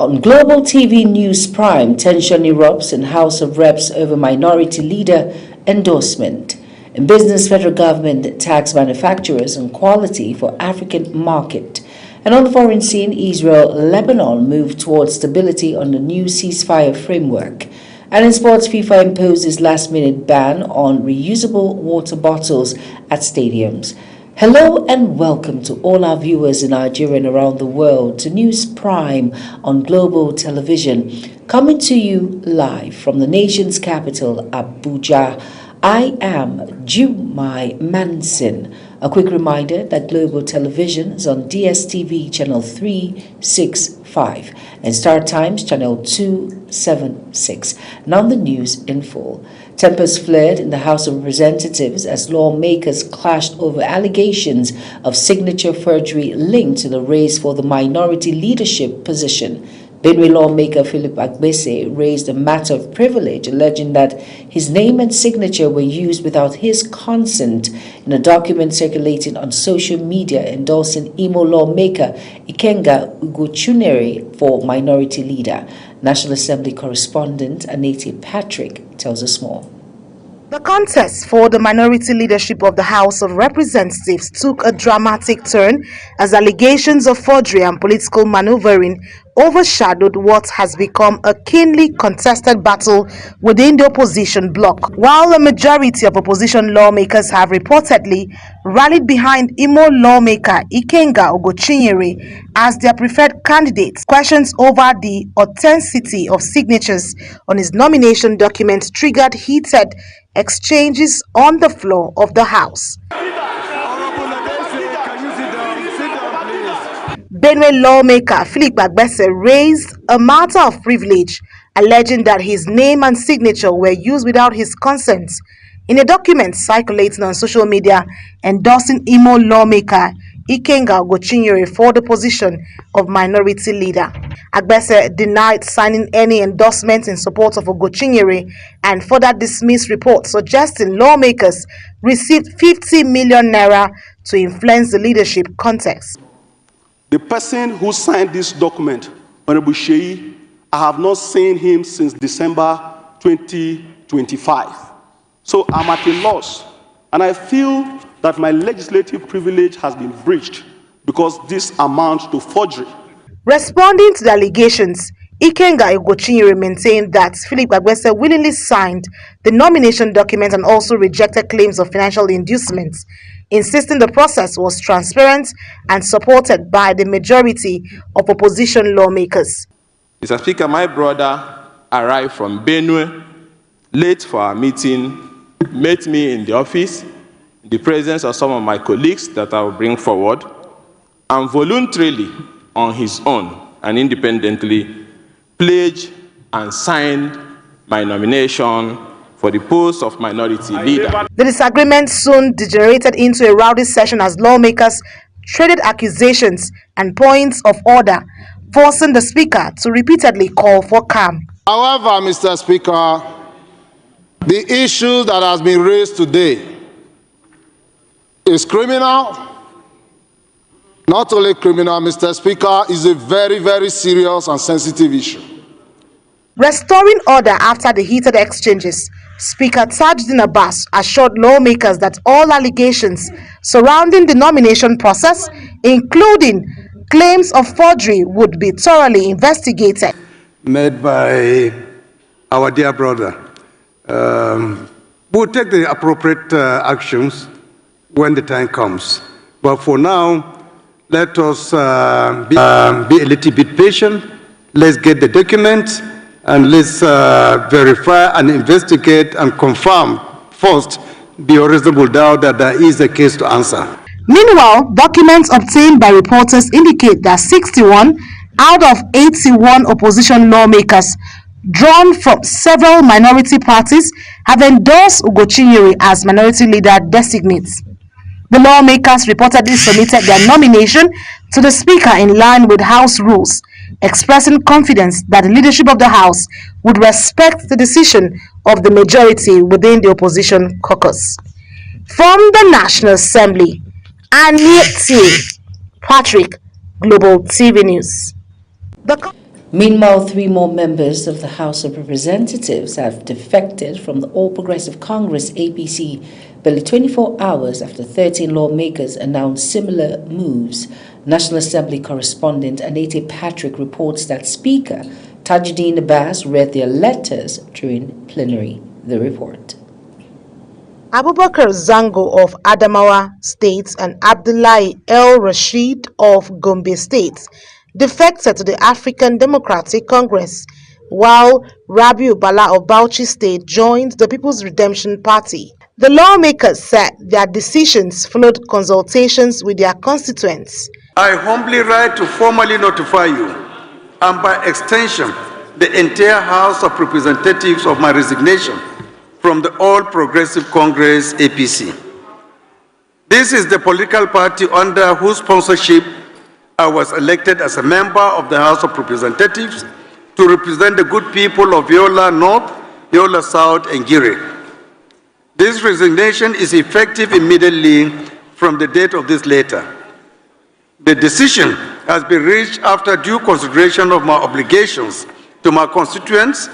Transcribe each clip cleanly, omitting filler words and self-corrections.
On Global TV News Prime, tension erupts in House of Reps over minority leader endorsement. In business, federal government tax manufacturers on quality for African market. And on the foreign scene, Israel, Lebanon move towards stability on the new ceasefire framework. And in sports, FIFA imposes last-minute ban on reusable water bottles at stadiums. Hello and welcome to all our viewers in Nigeria and around the world to News Prime on Global Television, coming to you live from the nation's capital, Abuja. I am Jumai Manson. A quick reminder that Global Television is on DSTV channel 365 and Star Times channel 276. Now the news in full. Tempers flared in the House of Representatives as lawmakers clashed over allegations of signature forgery linked to the race for the minority leadership position. Benue lawmaker Philip Agbese raised a matter of privilege, alleging that his name and signature were used without his consent in a document circulating on social media endorsing Imo lawmaker Ikenga Ugochunere for minority leader. National Assembly correspondent Anete Patrick tells us more. The contest for the minority leadership of the House of Representatives took a dramatic turn as allegations of forgery and political maneuvering overshadowed what has become a keenly contested battle within the opposition bloc. While a majority of opposition lawmakers have reportedly rallied behind Imo lawmaker Ikenga Ugochunere as their preferred candidate, questions over the authenticity of signatures on his nomination documents triggered heated exchanges on the floor of the House. Benue lawmaker Philip Agbese raised a matter of privilege, alleging that his name and signature were used without his consent in a document circulating on social media endorsing Imo lawmaker Ikenga Ugochunere for the position of minority leader. Agbese denied signing any endorsement in support of Ugochunere and further dismissed reports suggesting lawmakers received 50 million naira to influence the leadership contest. The person who signed this document, Honorable Sheyi, I have not seen him since December 2025. So I'm at a loss, and I feel that my legislative privilege has been breached because this amounts to forgery. Responding to the allegations, Ikenga Ugochunere maintained that Philip Agbese willingly signed the nomination document and also rejected claims of financial inducements, insisting the process was transparent and supported by the majority of opposition lawmakers. Mr. Speaker, my brother arrived from Benue late for our meeting, met me in the office, in the presence of some of my colleagues that I will bring forward, and voluntarily, on his own and independently, pledged and signed my nomination for the post of minority leader. The disagreement soon degenerated into a rowdy session as lawmakers traded accusations and points of order, forcing the Speaker to repeatedly call for calm. However, Mr. Speaker, the issue that has been raised today is criminal. Not only criminal, Mr. Speaker, is a very, very serious and sensitive issue. Restoring order after the heated exchanges, Speaker Tajuddin Abbas assured lawmakers that all allegations surrounding the nomination process, including claims of forgery, would be thoroughly investigated. Made by our dear brother. We'll take the appropriate actions when the time comes. But for now, let us be a little bit patient. Let's get the documents and let's verify and investigate and confirm first the reasonable doubt that there is a case to answer. Meanwhile, documents obtained by reporters indicate that 61 out of 81 opposition lawmakers drawn from several minority parties have endorsed Ugochunere as minority leader designate. The lawmakers reportedly submitted their nomination to the Speaker in line with House rules, expressing confidence that the leadership of the House would respect the decision of the majority within the opposition caucus. From the National Assembly, Anete Patrick, Global TV News. Meanwhile, 3 more members of the House of Representatives have defected from the All Progressive Congress APC barely 24 hours after 13 lawmakers announced similar moves. National Assembly correspondent Anete Patrick reports that Speaker Tajuddin Abbas read their letters during plenary. The report. Abubakar Zango of Adamawa State and Abdullahi El Rashid of Gombe State defected to the African Democratic Congress, while Rabiu Bala of Bauchi State joined the People's Redemption Party. The lawmakers said their decisions followed consultations with their constituents. I humbly write to formally notify you, and by extension, the entire House of Representatives of my resignation from the All Progressive Congress APC. This is the political party under whose sponsorship I was elected as a member of the House of Representatives to represent the good people of Yola North, Yola South, and Gire. This resignation is effective immediately from the date of this letter. The decision has been reached after due consideration of my obligations to my constituents,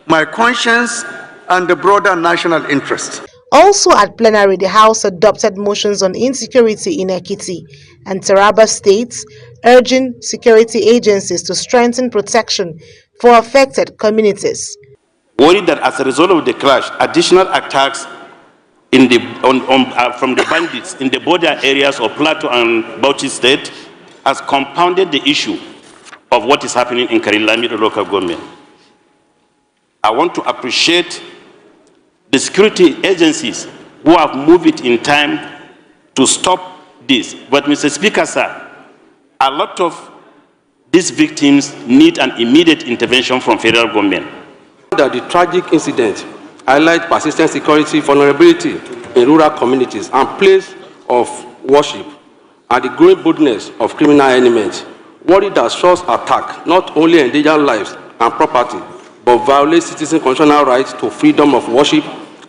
my conscience, and the broader national interest. Also at plenary, the House adopted motions on insecurity in Ekiti and Taraba states, urging security agencies to strengthen protection for affected communities. Worried that as a result of the clash, additional attacks in the, from the bandits in the border areas of Plateau and Bauchi State has compounded the issue of what is happening in Karilamid local government. I want to appreciate the security agencies who have moved it in time to stop this. But Mr. Speaker, sir, a lot of these victims need an immediate intervention from federal government. That the tragic incident highlights persistent security vulnerability in rural communities and place of worship and the growing boldness of criminal elements. Worried that such attack not only endanger lives and property, but violate citizen constitutional rights to freedom of worship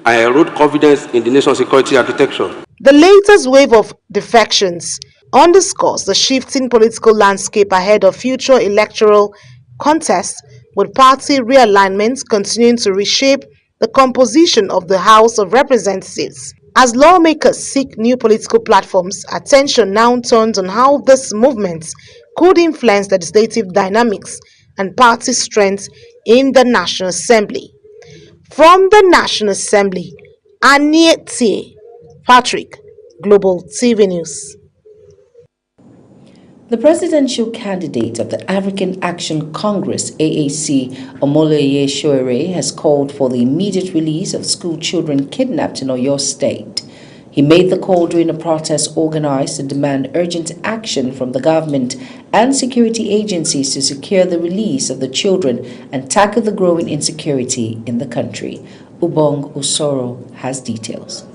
and erode confidence in the nation's security architecture. The latest wave of defections underscores the shifting political landscape ahead of future electoral contests, with party realignments continuing to reshape the composition of the House of Representatives. As lawmakers seek new political platforms, attention now turns on how these movements could influence legislative dynamics and party strength in the National Assembly. From the National Assembly, Anete Patrick, Global TV News. The presidential candidate of the African Action Congress, AAC, Omoleye Sowore, has called for the immediate release of school children kidnapped in Oyo State. He made the call during a protest organized to demand urgent action from the government and security agencies to secure the release of the children and tackle the growing insecurity in the country. Ubong Usoro has details.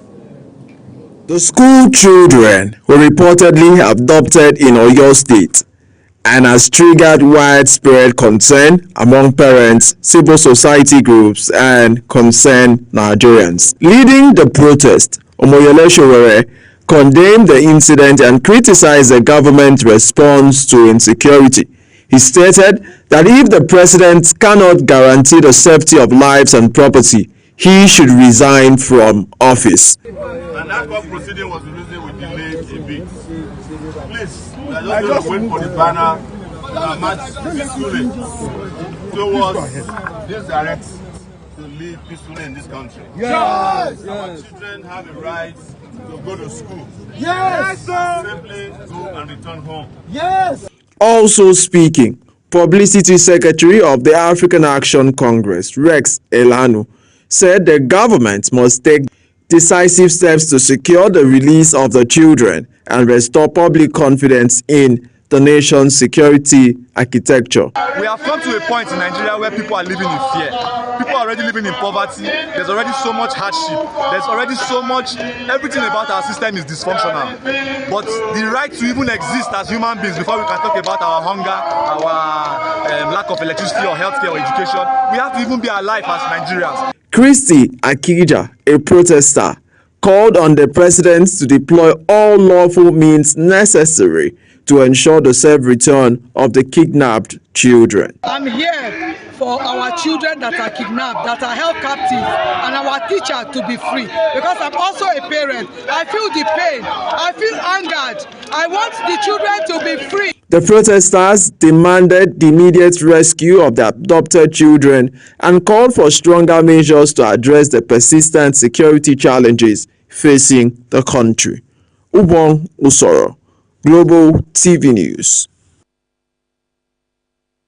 The school children were reportedly abducted in Oyo State and has triggered widespread concern among parents, civil society groups, and concerned Nigerians. Leading the protest, Omoyele Sowore condemned the incident and criticized the government's response to insecurity. He stated that if the president cannot guarantee the safety of lives and property, he should resign from office. And that court proceeding was the reason we delayed a bit. Please, we are just going to wait for the banner and march peacefully towards this direction to live peacefully in this country. Yes! Our children have a right to go to school. Yes, sir! Safely go and return home. Yes! Also speaking, Publicity Secretary of the African Action Congress, Rex Elanu, said the government must take decisive steps to secure the release of the children and restore public confidence in the nation's security architecture. We have come to a point in Nigeria where people are living in fear. People are already living in poverty. There's already so much hardship. There's already so much, everything about our system is dysfunctional. But the right to even exist as human beings, before we can talk about our hunger, our lack of electricity or healthcare or education, we have to even be alive as Nigerians. Christy Akija, a protester, called on the president to deploy all lawful means necessary to ensure the safe return of the kidnapped children. I'm here for our children that are kidnapped, that are held captive, and our teacher to be free. Because I'm also a parent. I feel the pain. I feel angered. I want the children to be free. The protesters demanded the immediate rescue of the adopted children and called for stronger measures to address the persistent security challenges facing the country. Ubong Usoro, Global TV News.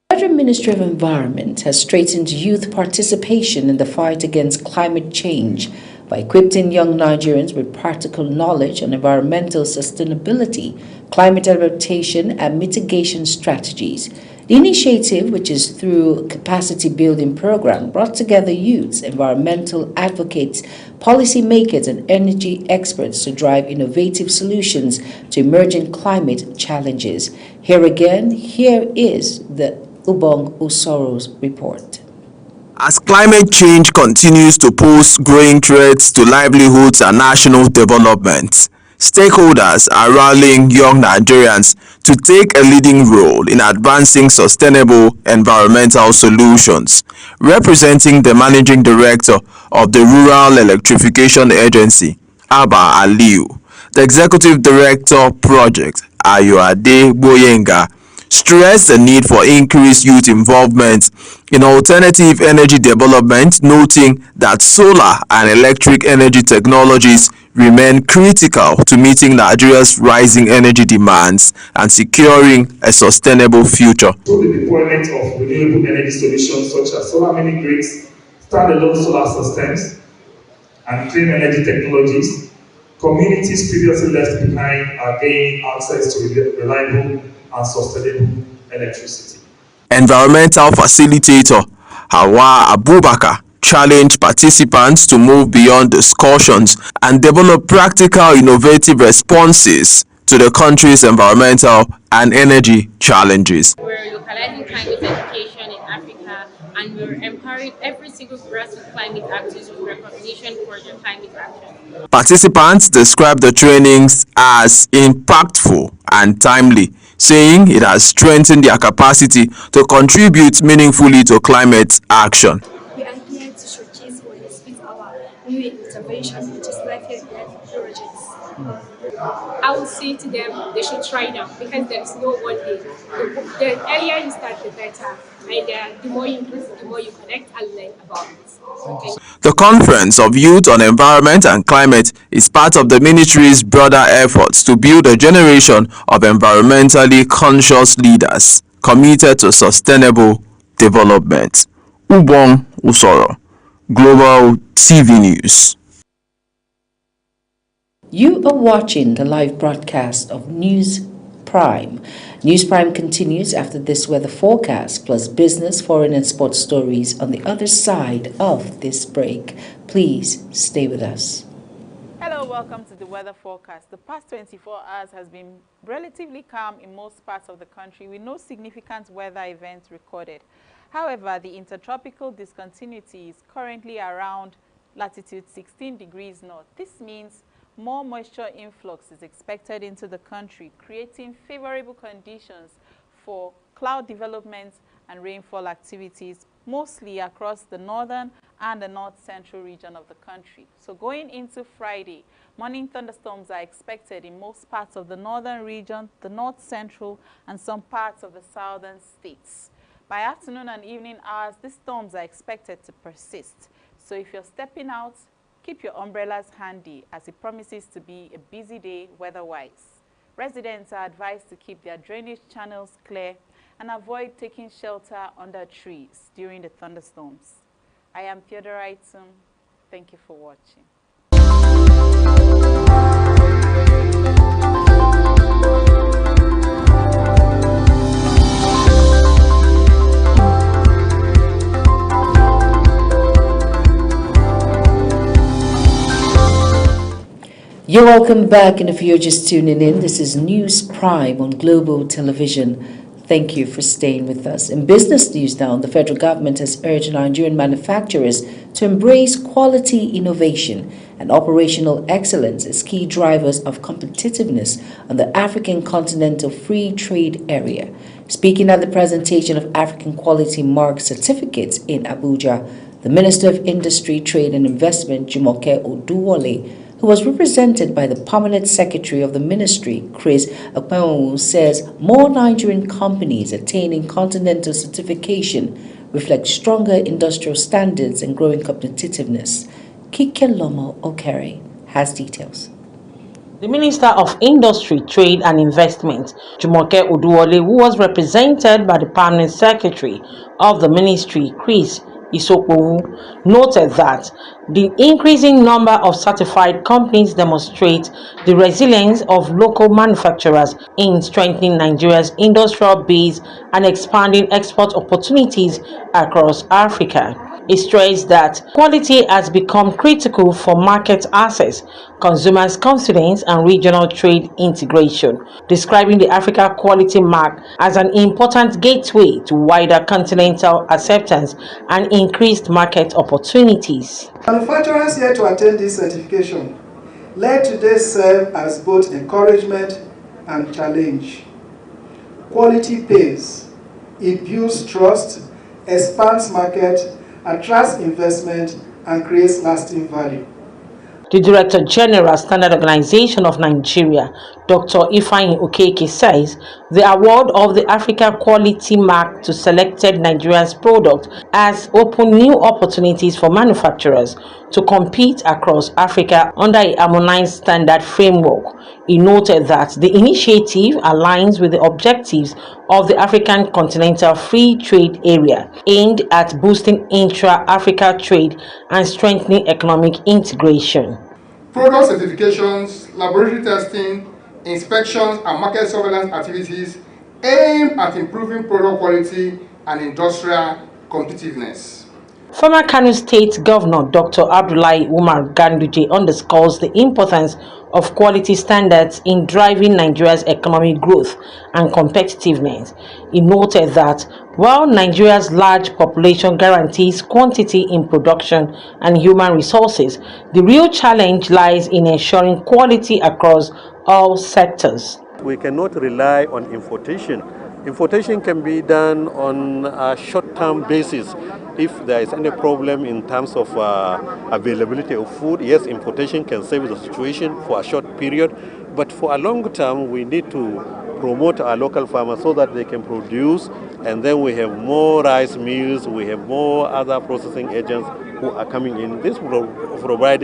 The Federal Ministry of Environment has strengthened youth participation in the fight against climate change by equipping young Nigerians with practical knowledge on environmental sustainability, climate adaptation, and mitigation strategies. The initiative, which is through a capacity building program, brought together youths, environmental advocates, policymakers, and energy experts to drive innovative solutions to emerging climate challenges. Here is the Ubong Usoro's report. As climate change continues to pose growing threats to livelihoods and national development, stakeholders are rallying young Nigerians to take a leading role in advancing sustainable environmental solutions. Representing the Managing Director of the Rural Electrification Agency, Abba Aliu, the Executive Director Project, Ayoade Boyenga, stressed the need for increased youth involvement in alternative energy development, noting that solar and electric energy technologies remain critical to meeting Nigeria's rising energy demands and securing a sustainable future. Through the deployment of renewable energy solutions such as solar mini-grids, standalone solar systems, and clean energy technologies, communities previously left behind are gaining access to reliable and sustainable electricity. Environmental facilitator Hawa Abubakar challenged participants to move beyond discussions and develop practical, innovative responses to the country's environmental and energy challenges. We're localizing climate education in Africa, and we're empowering every single grassroots climate activist with recognition for their climate action. Participants described the trainings as impactful and timely, saying it has strengthened their capacity to contribute meaningfully to climate action. We are here to showcase or display our new interventions, which is life-led projects. I would say to them, they should try them because there's no one day. The earlier you start, the better. And the more you improve, the more you connect and learn about it. Okay. The Conference of Youth on Environment and Climate is part of the ministry's broader efforts to build a generation of environmentally conscious leaders committed to sustainable development. Ubong Usoro, Global TV News. You are watching the live broadcast of News Prime. News Prime continues after this weather forecast, plus business, foreign and sports stories on the other side of this break. Please stay with us. Hello, welcome to the weather forecast. The past 24 hours has been relatively calm in most parts of the country with no significant weather events recorded. However, the intertropical discontinuity is currently around latitude 16 degrees north. This means more moisture influx is expected into the country, creating favorable conditions for cloud development and rainfall activities, mostly across the northern and the north-central region of the country. So going into Friday, morning thunderstorms are expected in most parts of the northern region, the north-central, and some parts of the southern states. By afternoon and evening hours, these storms are expected to persist. So if you're stepping out, keep your umbrellas handy as it promises to be a busy day weather-wise. Residents are advised to keep their drainage channels clear and avoid taking shelter under trees during the thunderstorms. I am Theodora Itum. Thank you for watching. You're welcome back, and if you're just tuning in, this is News Prime on Global Television. Thank you for staying with us. In business news now, the federal government has urged Nigerian manufacturers to embrace quality innovation and operational excellence as key drivers of competitiveness on the African Continental Free Trade Area. Speaking at the presentation of African Quality Mark certificates in Abuja, the Minister of Industry, Trade and Investment, Jumoke Oduwole, who was represented by the Permanent Secretary of the Ministry, Chris Akpewu, says more Nigerian companies attaining continental certification reflect stronger industrial standards and growing competitiveness. Kike Lomo Okere has details. The Minister of Industry, Trade and Investment, Jumoke Oduwole, who was represented by the Permanent Secretary of the Ministry, Chris Isokwu, noted that the increasing number of certified companies demonstrate the resilience of local manufacturers in strengthening Nigeria's industrial base and expanding export opportunities across Africa. He stressed that quality has become critical for market access, consumers' confidence, and regional trade integration, describing the Africa Quality Mark as an important gateway to wider continental acceptance and increased market opportunities. Manufacturers here to attend this certification let today serve as both encouragement and challenge. Quality pays. It builds trust, expands market, attracts investment, and creates lasting value. The Director General, Standard Organization of Nigeria, Dr. Ifeanyi Okeke, says the award of the Africa Quality Mark to selected Nigeria's product has opened new opportunities for manufacturers to compete across Africa under a harmonized standard framework. He noted that the initiative aligns with the objectives of the African Continental Free Trade Area, aimed at boosting intra-Africa trade and strengthening economic integration. Product certifications, laboratory testing, inspections, and market surveillance activities aim at improving product quality and industrial competitiveness. Former Kano State Governor Dr. Abdullahi Umar Ganduje underscores the importance of quality standards in driving Nigeria's economic growth and competitiveness. He noted that while Nigeria's large population guarantees quantity in production and human resources, the real challenge lies in ensuring quality across all sectors. We cannot rely on importation. Importation can be done on a short-term basis. If there is any problem in terms of availability of food, yes, importation can save the situation for a short period. But for a long term, we need to promote our local farmers so that they can produce, and then we have more rice mills, we have more other processing agents who are coming in. This will provide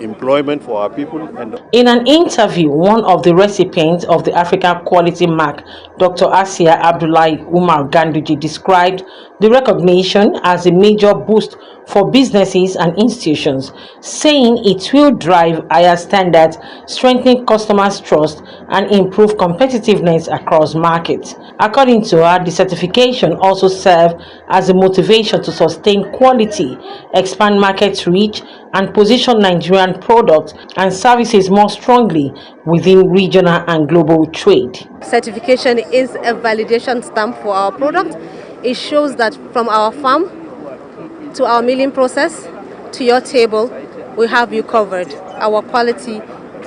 employment for our people. And in an interview, one of the recipients of the Africa Quality Mark, Dr. Asia Abdullahi Umar Ganduje, described the recognition as a major boost for businesses and institutions, saying it will drive higher standards, strengthen customers' trust, and improve competitiveness across markets. According to her, the certification also serves as a motivation to sustain quality, expand market reach, and position Nigerian products and services more strongly within regional and global trade. Certification is a validation stamp for our product. It shows that from our farm to our milling process to your table, we have you covered. Our quality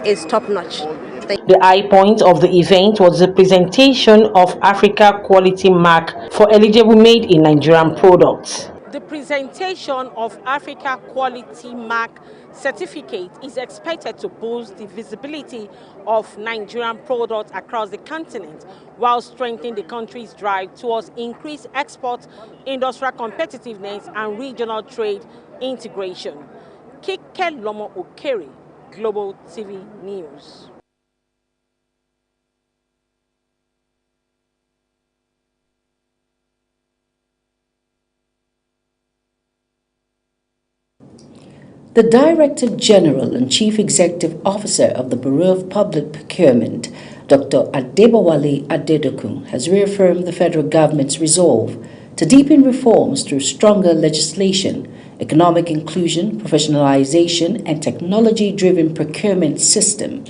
is top-notch. The high point of the event was the presentation of Africa Quality Mark for eligible made in Nigerian products. The presentation of Africa Quality Mark certificate is expected to boost the visibility of Nigerian products across the continent while strengthening the country's drive towards increased export, industrial competitiveness, and regional trade integration. Kike Lomo Okere, Global TV News. The Director General and Chief Executive Officer of the Bureau of Public Procurement, Dr. Adebowale Adedokun, has reaffirmed the federal government's resolve to deepen reforms through stronger legislation, economic inclusion, professionalization, and technology-driven procurement system.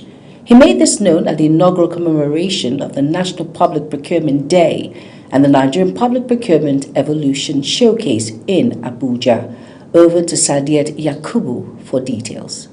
He made this known at the inaugural commemoration of the National Public Procurement Day and the Nigerian Public Procurement Evolution Showcase in Abuja. Over to Sadiat Yakubu for details.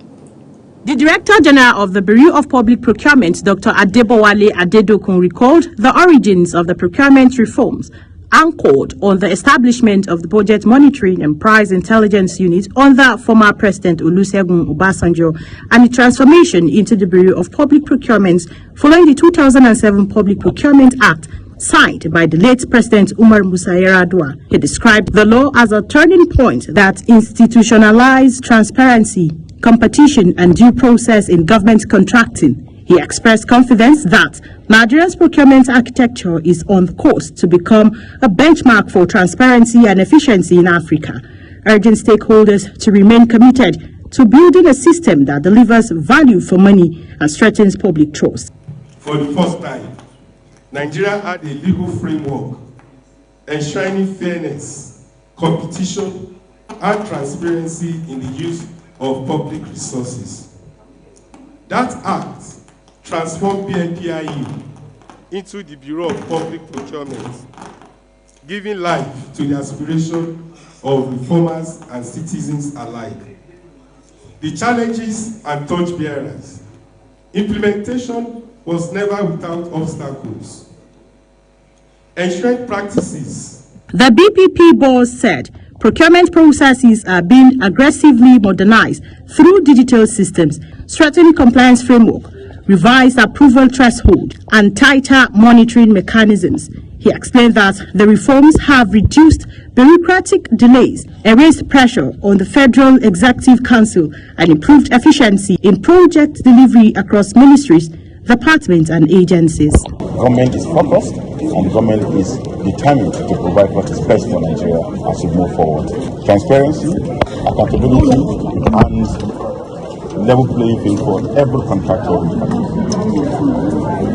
The Director General of the Bureau of Public Procurement, Dr. Adebowale Adedokun, recalled the origins of the procurement reforms anchored on the establishment of the Budget Monitoring and Price Intelligence Unit under former President Olusegun Obasanjo and the transformation into the Bureau of Public Procurement following the 2007 Public Procurement Act signed by the late President Umar Musa Yar'Adua. He described the law as a turning point that institutionalized transparency, competition and due process in government contracting. He expressed confidence that Nigeria's procurement architecture is on course to become a benchmark for transparency and efficiency in Africa, urging stakeholders to remain committed to building a system that delivers value for money and strengthens public trust. For the first time, Nigeria had a legal framework enshrining fairness, competition, and transparency in the use of public resources. That act transformed BNPIE into the Bureau of Public Procurement, giving life to the aspiration of reformers and citizens alike. The challenges and torchbearers. Implementation was never without obstacles. Enshrined practices. The BPP board said procurement processes are being aggressively modernized through digital systems, strengthening compliance framework, revised approval threshold, and tighter monitoring mechanisms. He explained that the reforms have reduced bureaucratic delays, erased pressure on the Federal Executive Council, and improved efficiency in project delivery across ministries, departments, and agencies. Government is focused and government is determined to provide what is best for Nigeria as we move forward. Transparency, accountability, and level playing field for every contractor in the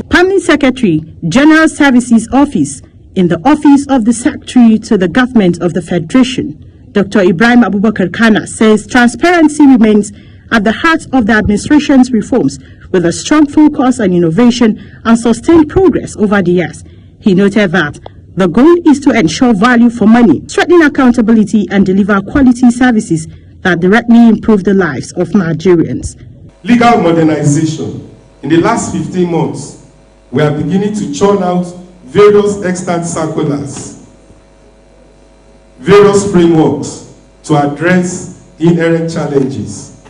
country. Permanent Secretary, General Services Office, in the Office of the Secretary to the Government of the Federation, Dr. Ibrahim Abubakar Kana, says transparency remains at the heart of the administration's reforms, with a strong focus on innovation and sustained progress over the years. He noted that the goal is to ensure value for money, strengthen accountability, and deliver quality services that directly improve the lives of Nigerians. Legal modernization. In the last 15 months, we are beginning to churn out various extant circulars, various frameworks to address inherent challenges.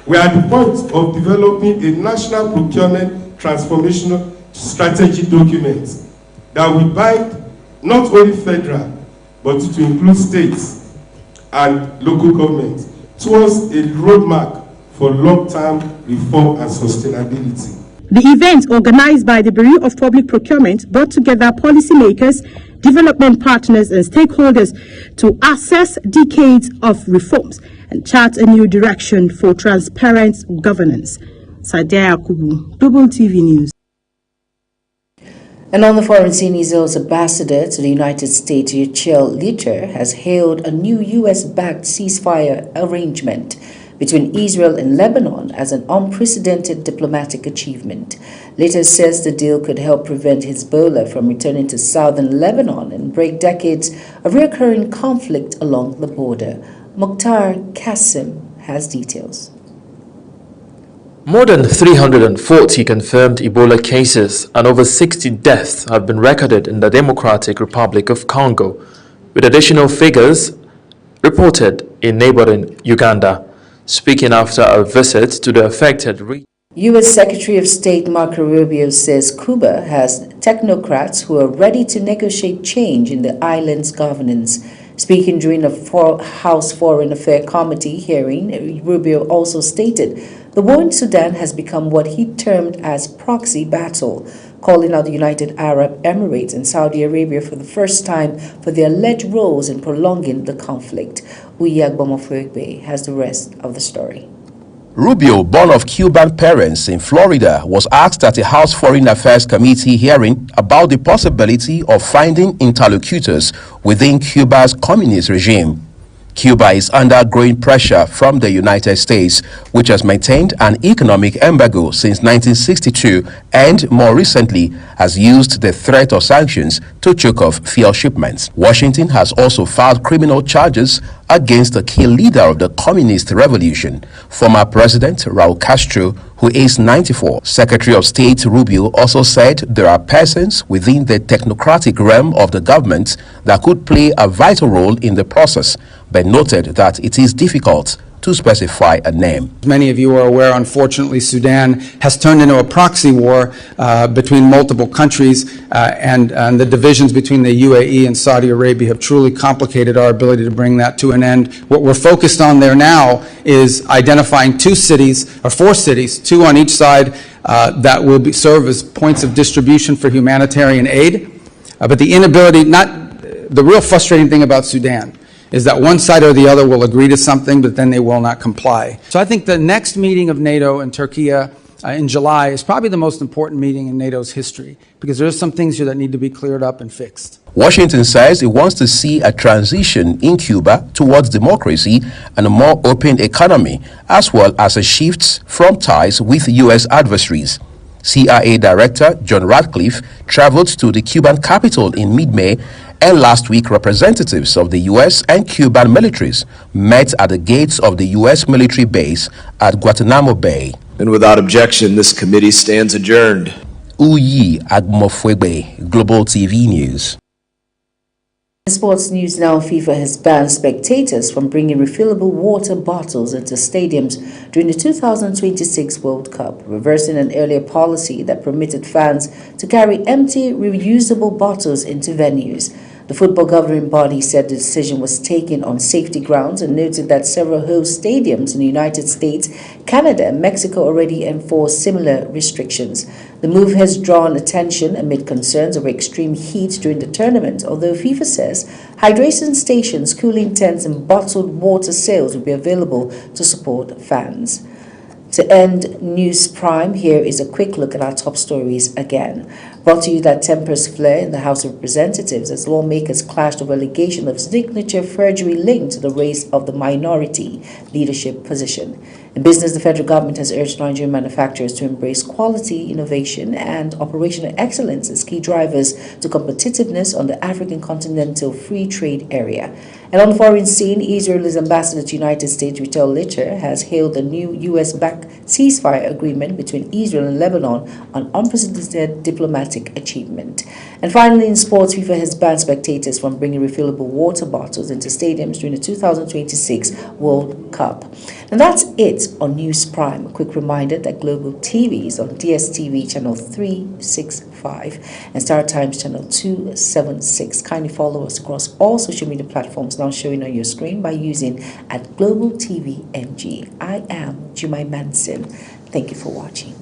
We are at the point of developing a national procurement transformational strategy document that will bind not only federal, but to include states and local governments towards a roadmap for long-term reform and sustainability. The event, organized by the Bureau of Public Procurement, brought together policymakers, development partners, and stakeholders to assess decades of reforms and chart a new direction for transparent governance. Sadia Yakubu, Double TV News. And on the foreign scene, Israel's ambassador to the United States, Yochel Litter, has hailed a new U.S.-backed ceasefire arrangement between Israel and Lebanon as an unprecedented diplomatic achievement. Litter says the deal could help prevent Hezbollah from returning to southern Lebanon and break decades of recurring conflict along the border. Mukhtar Qasim has details. More than 340 confirmed Ebola cases and over 60 deaths have been recorded in the Democratic Republic of Congo, with additional figures reported in neighboring Uganda. Speaking after a visit to the affected region, U.S. Secretary of State Marco Rubio says Cuba has technocrats who are ready to negotiate change in the island's governance. Speaking during a House Foreign Affairs Committee hearing, Rubio also stated the war in Sudan has become what he termed as proxy battle, calling out the United Arab Emirates and Saudi Arabia for the first time for their alleged roles in prolonging the conflict. Uyag Bomofogbe has the rest of the story. Rubio, born of Cuban parents in Florida, was asked at a House Foreign Affairs Committee hearing about the possibility of finding interlocutors within Cuba's communist regime. Cuba is under growing pressure from the United States, which has maintained an economic embargo since 1962 and more recently has used the threat of sanctions to choke off fuel shipments. Washington has also filed criminal charges against the key leader of the communist revolution, former President Raul Castro, who is 94. Secretary of State Rubio also said there are persons within the technocratic realm of the government that could play a vital role in the process, but noted that it is difficult to specify a name. Many of you are aware, unfortunately, Sudan has turned into a proxy war between multiple countries, and the divisions between the UAE and Saudi Arabia have truly complicated our ability to bring that to an end. What we're focused on there now is identifying 2 cities, or 4 cities, 2 on each side, that will serve as points of distribution for humanitarian aid. But the inability, the real frustrating thing about Sudan is that one side or the other will agree to something, but then they will not comply. So I think the next meeting of NATO and Turkey in July is probably the most important meeting in NATO's history, because there are some things here that need to be cleared up and fixed. Washington says it wants to see a transition in Cuba towards democracy and a more open economy, as well as a shift from ties with U.S. adversaries. CIA Director John Ratcliffe traveled to the Cuban capital in mid-May, and last week representatives of the U.S. and Cuban militaries met at the gates of the U.S. military base at Guantanamo Bay. And without objection, this committee stands adjourned. Uyi Agmofuegbe, Global TV News. In sports news now, FIFA has banned spectators from bringing refillable water bottles into stadiums during the 2026 World Cup, reversing an earlier policy that permitted fans to carry empty, reusable bottles into venues. The football governing body said the decision was taken on safety grounds and noted that several host stadiums in the United States, Canada, and Mexico already enforce similar restrictions. The move has drawn attention amid concerns over extreme heat during the tournament, although FIFA says hydration stations, cooling tents, and bottled water sales will be available to support fans. To end News Prime, here is a quick look at our top stories again. Brought to you that tempers flare in the House of Representatives as lawmakers clashed over allegation of signature forgery linked to the race of the minority leadership position. In business, the federal government has urged Nigerian manufacturers to embrace quality, innovation, and operational excellence as key drivers to competitiveness on the African continental free trade area. And on the foreign scene, Israel's ambassador to the United States, Rachel Lichter, has hailed the new U.S.-backed ceasefire agreement between Israel and Lebanon an unprecedented diplomatic achievement. And finally, in sports, FIFA has banned spectators from bringing refillable water bottles into stadiums during the 2026 World Cup. And that's it on News Prime. A quick reminder that Global TV is on DSTV channel 365 and Star Times channel 276. Kindly follow us across all social media platforms now showing on your screen by using @Global TV NG. I am Jumai Manson. Thank you for watching.